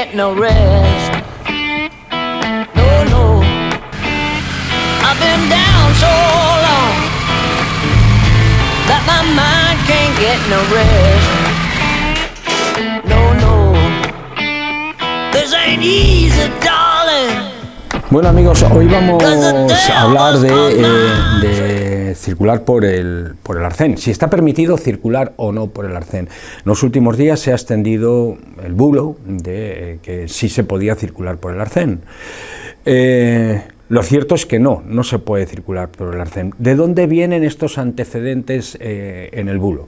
get no rest. No, no, I've been down so long that my mind can't get no rest. No, no, this ain't easy, darling. Bueno amigos, hoy vamos a hablar de circular por el arcén, si está permitido circular o no por el arcén. En los últimos días se ha extendido el bulo de que sí se podía circular por el arcén. Lo cierto es que no se puede circular por el arcén. ¿De dónde vienen estos antecedentes en el bulo?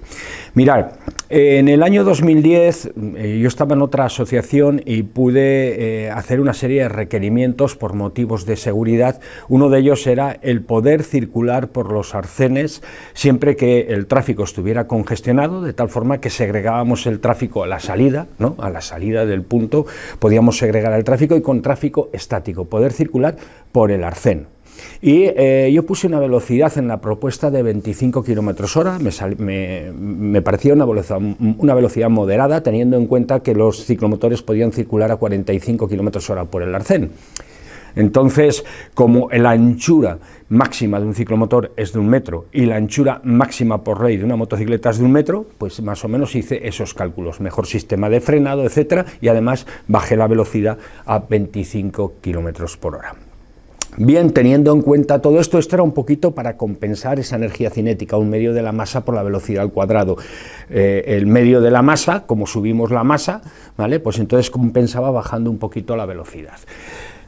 Mirad, en el año 2010 yo estaba en otra asociación y pude hacer una serie de requerimientos por motivos de seguridad. Uno de ellos era el poder circular por los arcenes siempre que el tráfico estuviera congestionado, de tal forma que segregábamos el tráfico a la salida, ¿no? A la salida del punto podíamos segregar el tráfico, y con tráfico estático, poder circular por el arcén. Y yo puse una velocidad en la propuesta de 25 km/h, me parecía una velocidad moderada, teniendo en cuenta que los ciclomotores podían circular a 45 km/h por el arcén. Entonces, como la anchura máxima de un ciclomotor es de 1 metro y la anchura máxima por ley de una motocicleta es de 1 metro, pues más o menos hice esos cálculos, mejor sistema de frenado, etcétera, y además bajé la velocidad a 25 km/h. Bien, teniendo en cuenta todo esto, esto era un poquito para compensar esa energía cinética, un medio de la masa por la velocidad al cuadrado. El medio de la masa, como subimos la masa, ¿vale? Pues entonces compensaba bajando un poquito la velocidad.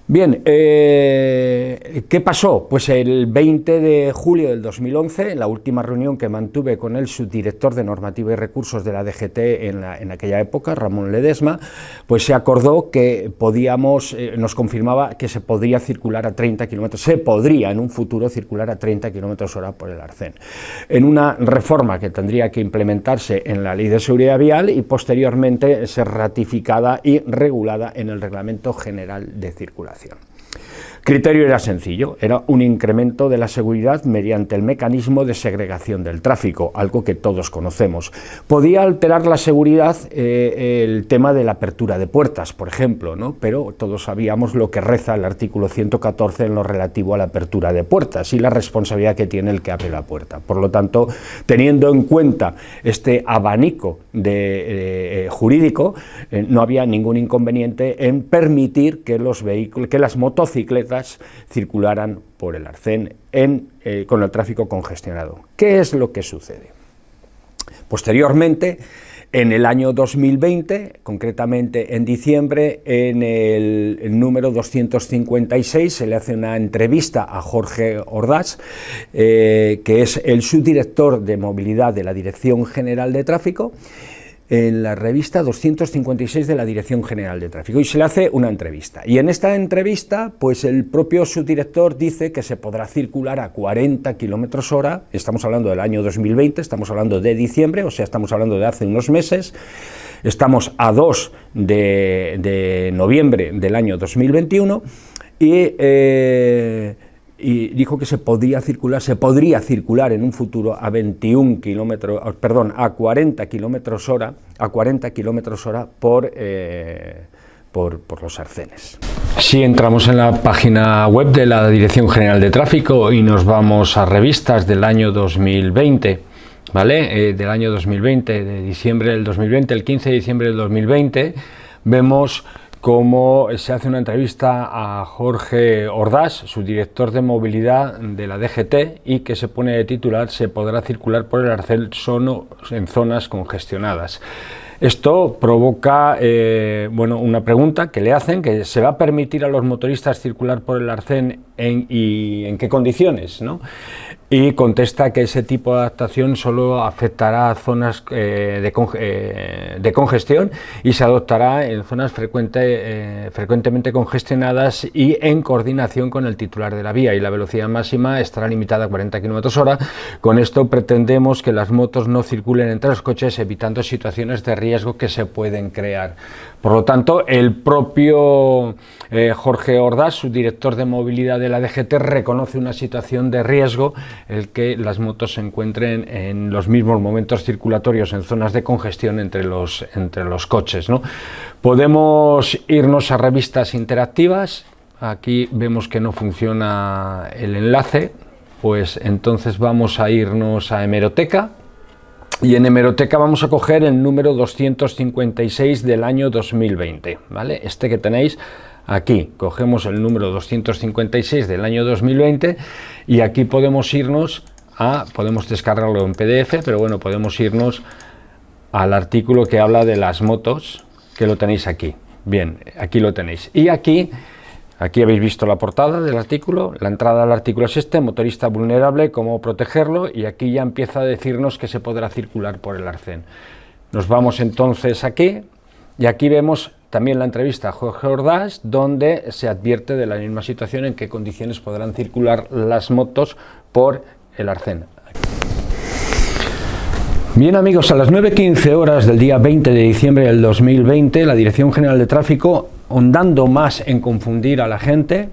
Bien, ¿qué pasó? Pues el 20 de julio del 2011, en la última reunión que mantuve con el subdirector de Normativa y Recursos de la DGT en aquella época, Ramón Ledesma, pues se acordó que podíamos, nos confirmaba que se podría circular a 30 km, se podría en un futuro circular a 30 km/h por el arcén, en una reforma que tendría que implementarse en la Ley de Seguridad Vial y posteriormente ser ratificada y regulada en el Reglamento General de Circulación. El criterio era sencillo, era un incremento de la seguridad mediante el mecanismo de segregación del tráfico, algo que todos conocemos. Podía alterar la seguridad el tema de la apertura de puertas, por ejemplo, ¿no? Pero todos sabíamos lo que reza el artículo 114 en lo relativo a la apertura de puertas y la responsabilidad que tiene el que abre la puerta. Por lo tanto, teniendo en cuenta este abanico jurídico, no había ningún inconveniente en permitir que los vehículos, que las motocicletas circularan por el arcén con el tráfico congestionado. ¿Qué es lo que sucede? Posteriormente, en el año 2020, concretamente en diciembre, en el número 256 se le hace una entrevista a Jorge Ordaz, que es el subdirector de movilidad de la Dirección General de Tráfico, en la revista 256 de la Dirección General de Tráfico, y se le hace una entrevista. Y en esta entrevista, pues el propio subdirector dice que se podrá circular a 40 km/h, estamos hablando del año 2020, estamos hablando de diciembre, o sea, estamos hablando de hace unos meses, estamos a 2 de noviembre del año 2021, y dijo que se podría circular en un futuro a 40 km/h por los arcenes. Si entramos en la página web de la Dirección General de Tráfico y nos vamos a revistas del año 2020, ¿vale? Del año 2020, de diciembre del 2020, el 15 de diciembre del 2020, vemos cómo se hace una entrevista a Jorge Ordaz, subdirector de movilidad de la DGT, y que se pone de titular: se podrá circular por el arcén solo en zonas congestionadas. Esto provoca una pregunta que le hacen, que se va a permitir a los motoristas circular por el arcén y en qué condiciones, ¿no? Y contesta que ese tipo de adaptación solo afectará a zonas de congestión y se adoptará en zonas frecuentemente congestionadas y en coordinación con el titular de la vía, y la velocidad máxima estará limitada a 40 km/h. Con esto pretendemos que las motos no circulen entre los coches, evitando situaciones de riesgo que se pueden crear. Por lo tanto, el propio Jorge Ordaz, subdirector de movilidad de la DGT, reconoce una situación de riesgo el que las motos se encuentren en los mismos momentos circulatorios en zonas de congestión entre los coches, ¿no? Podemos irnos a revistas interactivas. Aquí vemos que no funciona el enlace, pues entonces vamos a irnos a hemeroteca. Y en hemeroteca vamos a coger el número 256 del año 2020, ¿vale? Este que tenéis aquí, cogemos el número 256 del año 2020 y aquí podemos irnos podemos descargarlo en PDF, pero bueno, podemos irnos al artículo que habla de las motos, que lo tenéis aquí. Bien, aquí lo tenéis. Y aquí habéis visto la portada del artículo, la entrada al artículo es motorista vulnerable, cómo protegerlo, y aquí ya empieza a decirnos que se podrá circular por el arcén. Nos vamos entonces aquí, y aquí vemos también la entrevista a Jorge Ordaz, donde se advierte de la misma situación, en qué condiciones podrán circular las motos por el arcén. Bien amigos, a las 9:15 horas del día 20 de diciembre del 2020, la Dirección General de Tráfico, ahondando más en confundir a la gente,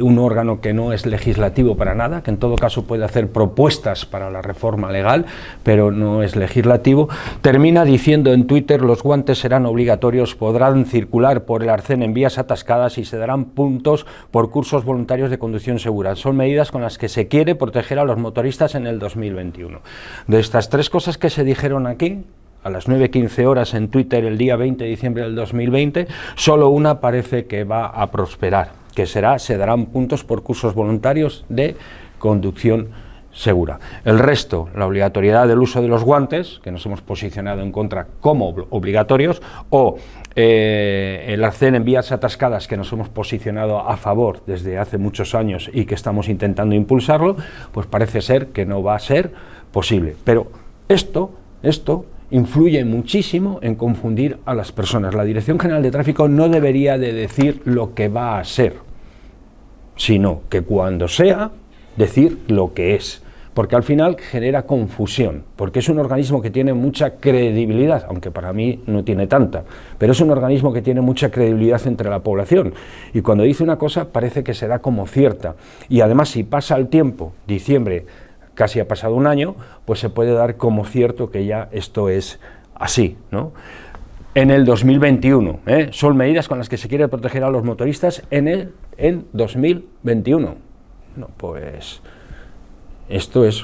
un órgano que no es legislativo para nada, que en todo caso puede hacer propuestas para la reforma legal, pero no es legislativo, termina diciendo en Twitter: los guantes serán obligatorios, podrán circular por el arcén en vías atascadas y se darán puntos por cursos voluntarios de conducción segura. Son medidas con las que se quiere proteger a los motoristas en el 2021. De estas tres cosas que se dijeron aquí, a las 9:15 horas en Twitter el día 20 de diciembre del 2020, solo una parece que va a prosperar, que se darán puntos por cursos voluntarios de conducción segura. El resto, la obligatoriedad del uso de los guantes, que nos hemos posicionado en contra como obligatorios, o el arcén en vías atascadas, que nos hemos posicionado a favor desde hace muchos años y que estamos intentando impulsarlo, pues parece ser que no va a ser posible. Pero esto influye muchísimo en confundir a las personas. La Dirección General de Tráfico no debería de decir lo que va a ser, sino que cuando sea, decir lo que es, porque al final genera confusión, porque es un organismo que tiene mucha credibilidad, aunque para mí no tiene tanta, pero es un organismo que tiene mucha credibilidad entre la población, y cuando dice una cosa parece que se da como cierta, y además si pasa el tiempo, diciembre, casi ha pasado un año, pues se puede dar como cierto que ya esto es así, ¿no? En el 2021, son medidas con las que se quiere proteger a los motoristas en 2021. No, pues esto es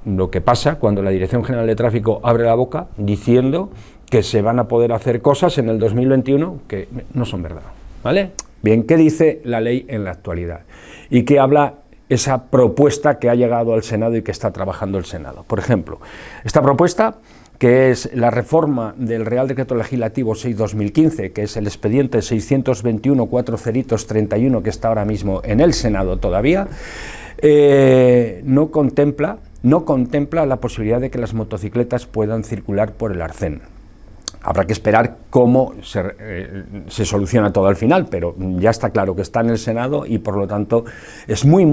lo que pasa cuando la Dirección General de Tráfico abre la boca diciendo que se van a poder hacer cosas en el 2021 que no son verdad, ¿vale? Bien, ¿qué dice la ley en la actualidad? ¿Y qué habla esa propuesta que ha llegado al Senado y que está trabajando el Senado? Por ejemplo, esta propuesta, que es la reforma del Real Decreto Legislativo 6/2015, que es el expediente 621-4-31, que está ahora mismo en el Senado todavía, no contempla la posibilidad de que las motocicletas puedan circular por el arcén. Habrá que esperar cómo se soluciona todo al final, pero ya está claro que está en el Senado y por lo tanto es muy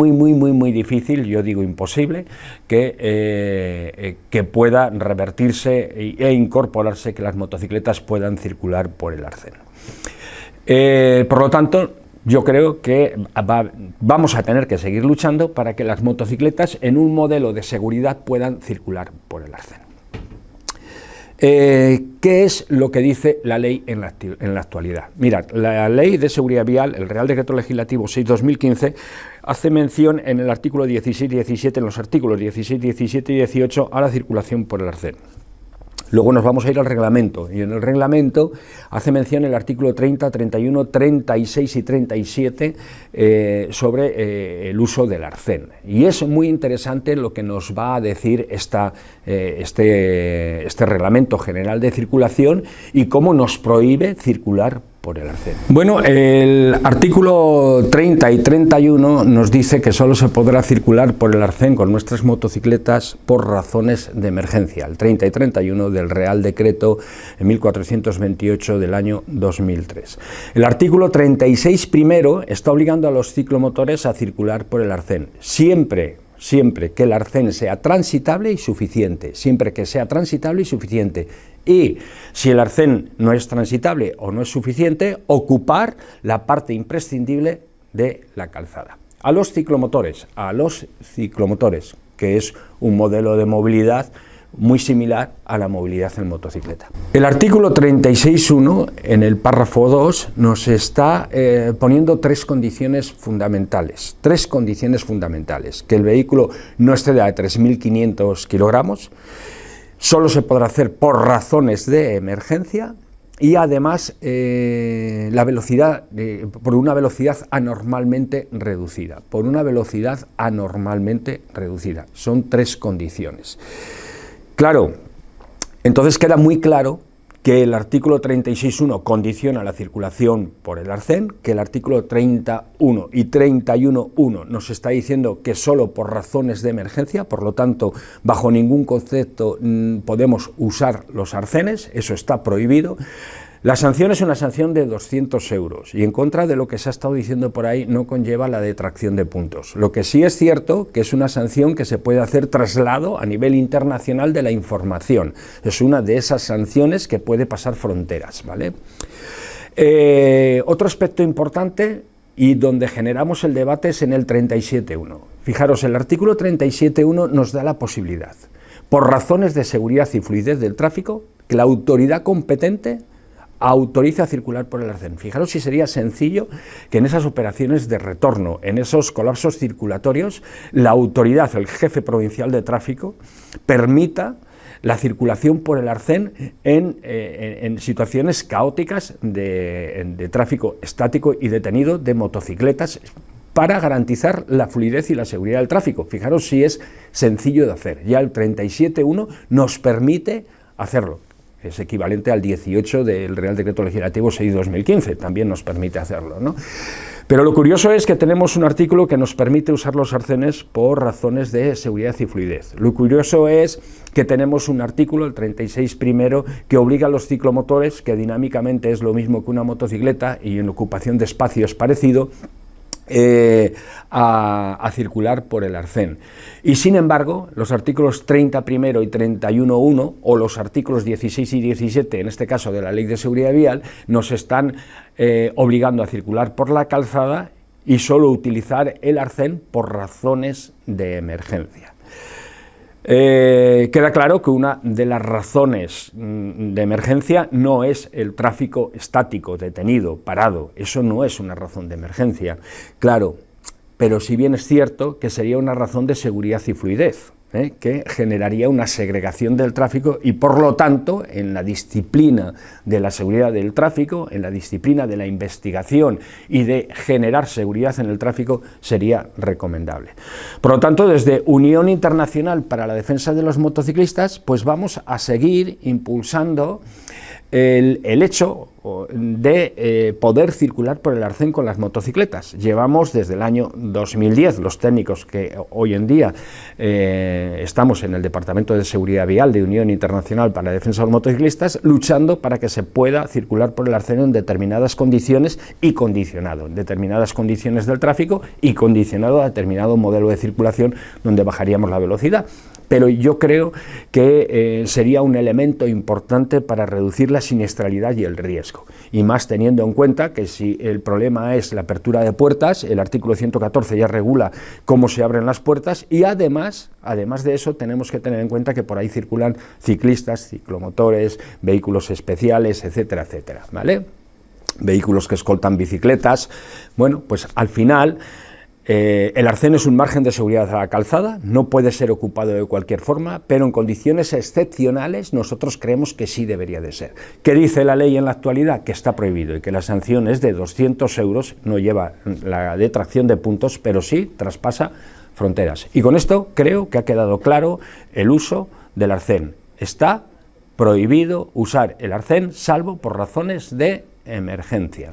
difícil, yo digo imposible, que pueda revertirse e incorporarse que las motocicletas puedan circular por el arcén. Por lo tanto, yo creo que vamos a tener que seguir luchando para que las motocicletas en un modelo de seguridad puedan circular por el arcén. ¿Qué es lo que dice la ley en la actualidad? Mirad, la Ley de Seguridad Vial, el Real Decreto Legislativo 6/2015, hace mención en el artículo 16, 17, en los artículos 16, 17 y 18 a la circulación por el arcén. Luego nos vamos a ir al reglamento, y en el reglamento hace mención el artículo 30, 31, 36 y 37 sobre el uso del arcén. Y es muy interesante lo que nos va a decir este Reglamento General de Circulación y cómo nos prohíbe circular por el arcén. Bueno, el artículo 30 y 31 nos dice que solo se podrá circular por el arcén con nuestras motocicletas por razones de emergencia, el 30 y 31 del Real Decreto 1428 del año 2003. El artículo 36 primero está obligando a los ciclomotores a circular por el arcén, siempre que el arcén sea transitable y suficiente, siempre que sea transitable y suficiente. Y si el arcén no es transitable o no es suficiente, ocupar la parte imprescindible de la calzada. A los ciclomotores, que es un modelo de movilidad muy similar a la movilidad en motocicleta. El artículo 36.1, en el párrafo 2, nos está poniendo tres condiciones fundamentales. Que el vehículo no exceda de 3.500 kilogramos, solo se podrá hacer por razones de emergencia y además por una velocidad anormalmente reducida. Son tres condiciones. Claro, entonces queda muy claro que el artículo 36.1 condiciona la circulación por el arcén, que el artículo 30.1 y 31.1 nos está diciendo que solo por razones de emergencia, por lo tanto, bajo ningún concepto podemos usar los arcenes, eso está prohibido. La sanción es una sanción de 200 euros y en contra de lo que se ha estado diciendo por ahí no conlleva la detracción de puntos. Lo que sí es cierto que es una sanción que se puede hacer traslado a nivel internacional de la información. Es una de esas sanciones que puede pasar fronteras, ¿vale? Otro aspecto importante y donde generamos el debate es en el 37.1. Fijaros, el artículo 37.1 nos da la posibilidad, por razones de seguridad y fluidez del tráfico, que la autoridad competente autoriza a circular por el arcén. Fijaros si sería sencillo que en esas operaciones de retorno, en esos colapsos circulatorios, la autoridad, el jefe provincial de tráfico, permita la circulación por el arcén en situaciones caóticas de tráfico estático y detenido de motocicletas para garantizar la fluidez y la seguridad del tráfico. Fijaros si es sencillo de hacer. Ya el 37.1 nos permite hacerlo. Es equivalente al 18 del Real Decreto Legislativo 6/2015, también nos permite hacerlo, ¿no? Pero lo curioso es que tenemos un artículo que nos permite usar los arcenes por razones de seguridad y fluidez. Lo curioso es que tenemos un artículo, el 36 primero, que obliga a los ciclomotores, que dinámicamente es lo mismo que una motocicleta y en ocupación de espacio es parecido, a circular por el arcén. Y sin embargo, los artículos 30 primero y 31.1, o los artículos 16 y 17, en este caso de la Ley de Seguridad Vial, nos están obligando a circular por la calzada y solo utilizar el arcén por razones de emergencia. Queda claro que una de las razones de emergencia no es el tráfico estático, detenido, parado. Eso no es una razón de emergencia, claro, pero si bien es cierto que sería una razón de seguridad y fluidez, que generaría una segregación del tráfico y por lo tanto en la disciplina de la seguridad del tráfico, en la disciplina de la investigación y de generar seguridad en el tráfico sería recomendable. Por lo tanto, desde Unión Internacional para la Defensa de los Motociclistas, pues vamos a seguir impulsando el hecho de poder circular por el arcén con las motocicletas. Llevamos desde el año 2010, los técnicos que hoy en día estamos en el Departamento de Seguridad Vial de Unión Internacional para la Defensa de los Motociclistas, luchando para que se pueda circular por el arcén en determinadas condiciones y condicionado, en determinadas condiciones del tráfico y condicionado a determinado modelo de circulación donde bajaríamos la velocidad. Pero yo creo que sería un elemento importante para reducir la siniestralidad y el riesgo, y más teniendo en cuenta que si el problema es la apertura de puertas, el artículo 114 ya regula cómo se abren las puertas, y además de eso tenemos que tener en cuenta que por ahí circulan ciclistas, ciclomotores, vehículos especiales, etcétera, etcétera, ¿vale? Vehículos que escoltan bicicletas. Bueno, pues al final el arcén es un margen de seguridad a la calzada, no puede ser ocupado de cualquier forma, pero en condiciones excepcionales nosotros creemos que sí debería de ser. ¿Qué dice la ley en la actualidad? Que está prohibido y que la sanción es de 200 euros, no lleva la detracción de puntos, pero sí traspasa fronteras. Y con esto creo que ha quedado claro el uso del arcén. Está prohibido usar el arcén salvo por razones de emergencia.